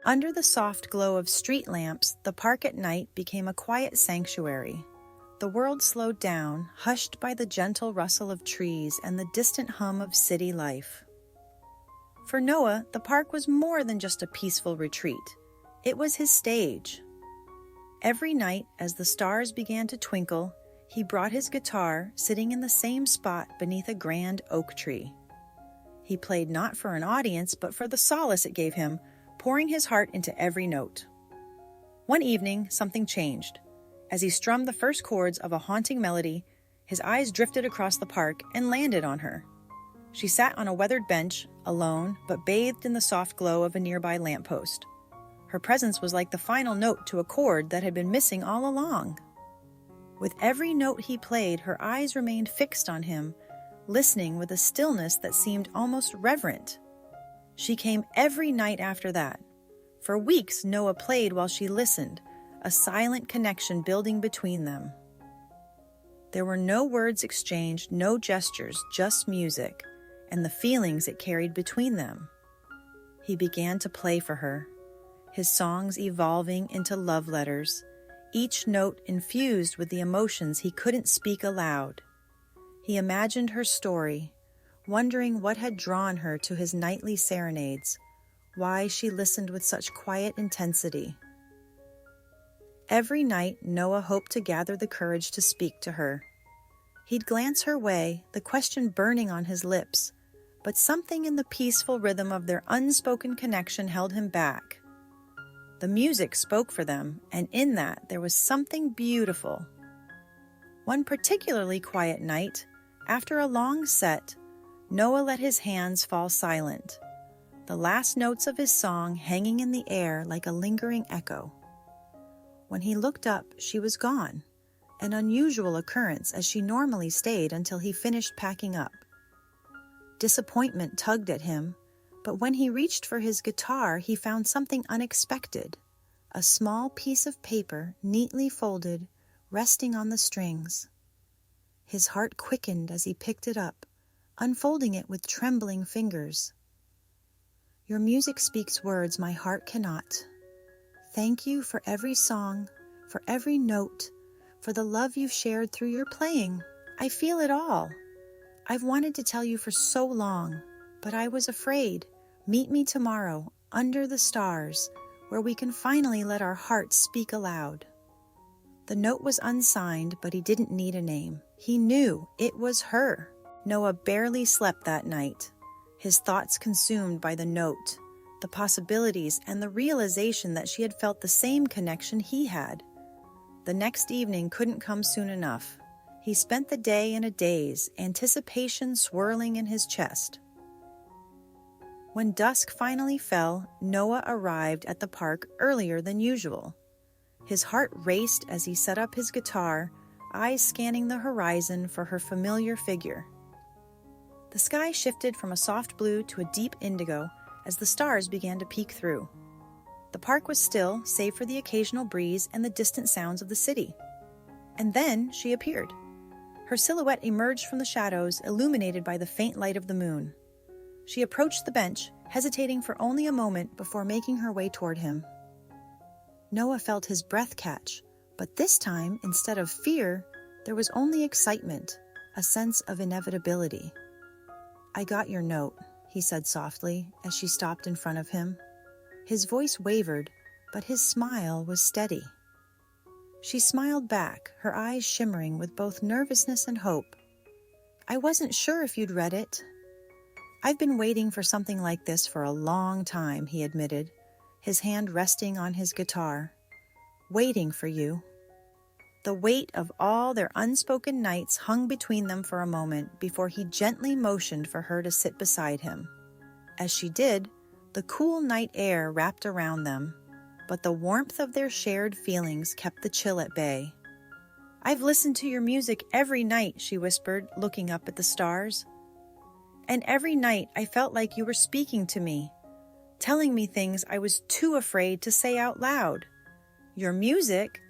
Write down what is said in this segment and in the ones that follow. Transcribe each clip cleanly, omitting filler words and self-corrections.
Under the soft glow of street lamps, the park at night became a quiet sanctuary. The world slowed down, hushed by the gentle rustle of trees and the distant hum of city life. For Noah, the park was more than just a peaceful retreat. It was his stage. Every night, as the stars began to twinkle, he brought his guitar, sitting in the same spot beneath a grand oak tree. He played not for an audience, but for the solace it gave him, pouring his heart into every note. One evening, something changed. As he strummed the first chords of a haunting melody, his eyes drifted across the park and landed on her. She sat on a weathered bench, alone, but bathed in the soft glow of a nearby lamppost. Her presence was like the final note to a chord that had been missing all along. With every note he played, her eyes remained fixed on him, listening with a stillness that seemed almost reverent. She came every night after that. For weeks, Noah played while she listened, a silent connection building between them. There were no words exchanged, no gestures, just music, and the feelings it carried between them. He began to play for her, his songs evolving into love letters, each note infused with the emotions he couldn't speak aloud. He imagined her story, wondering what had drawn her to his nightly serenades, why she listened with such quiet intensity. Every night, Noah hoped to gather the courage to speak to her. He'd glance her way, the question burning on his lips, but something in the peaceful rhythm of their unspoken connection held him back. The music spoke for them, and in that there was something beautiful. One particularly quiet night, after a long set, Noah let his hands fall silent, the last notes of his song hanging in the air like a lingering echo. When he looked up, she was gone, an unusual occurrence as she normally stayed until he finished packing up. Disappointment tugged at him, but when he reached for his guitar, he found something unexpected, a small piece of paper neatly folded, resting on the strings. His heart quickened as he picked it up, unfolding it with trembling fingers. "Your music speaks words my heart cannot. Thank you for every song, for every note, for the love you've shared through your playing. I feel it all. I've wanted to tell you for so long, but I was afraid. Meet me tomorrow, under the stars, where we can finally let our hearts speak aloud." The note was unsigned, but he didn't need a name. He knew it was her. Noah barely slept that night, his thoughts consumed by the note, the possibilities, and the realization that she had felt the same connection he had. The next evening couldn't come soon enough. He spent the day in a daze, anticipation swirling in his chest. When dusk finally fell, Noah arrived at the park earlier than usual. His heart raced as he set up his guitar, eyes scanning the horizon for her familiar figure. The sky shifted from a soft blue to a deep indigo as the stars began to peek through. The park was still, save for the occasional breeze and the distant sounds of the city. And then she appeared. Her silhouette emerged from the shadows, illuminated by the faint light of the moon. She approached the bench, hesitating for only a moment before making her way toward him. Noah felt his breath catch, but this time, instead of fear, there was only excitement, a sense of inevitability. "I got your note," he said softly as she stopped in front of him. His voice wavered, but his smile was steady. She smiled back, her eyes shimmering with both nervousness and hope. "I wasn't sure if you'd read it." "I've been waiting for something like this for a long time," he admitted, his hand resting on his guitar. "Waiting for you." The weight of all their unspoken nights hung between them for a moment before he gently motioned for her to sit beside him. As she did, the cool night air wrapped around them, but the warmth of their shared feelings kept the chill at bay. "I've listened to your music every night," she whispered, looking up at the stars. "And every night I felt like you were speaking to me, telling me things I was too afraid to say out loud. Your music,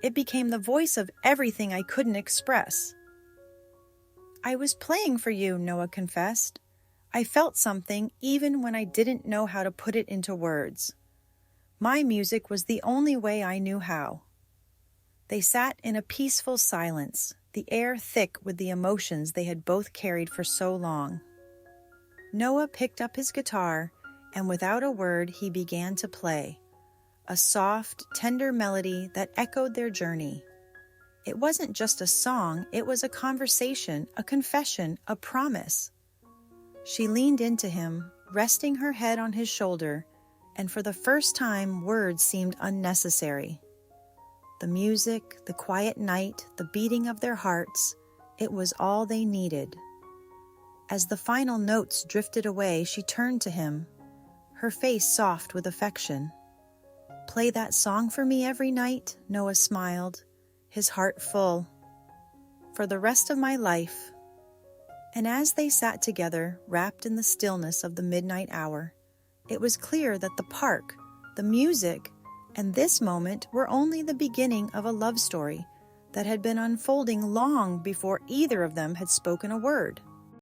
it became the voice of everything I couldn't express." "I was playing for you," Noah confessed. "I felt something even when I didn't know how to put it into words." My music was the only way I knew how." They sat in a peaceful silence, the air thick with the emotions they had both carried for so long. Noah picked up his guitar, and without a word he began to play, a soft, tender melody that echoed their journey. It wasn't just a song, it was a conversation, a confession, a promise. She leaned into him, resting her head on his shoulder, and for the first time words seemed unnecessary. The music, the quiet night, the beating of their hearts, it was all they needed. As the final notes drifted away, she turned to him, her face soft with affection. "Play that song for me every night," Noah smiled, his heart full. "For the rest of my life." And as they sat together, wrapped in the stillness of the midnight hour, it was clear that the park, the music, and this moment were only the beginning of a love story that had been unfolding long before either of them had spoken a word.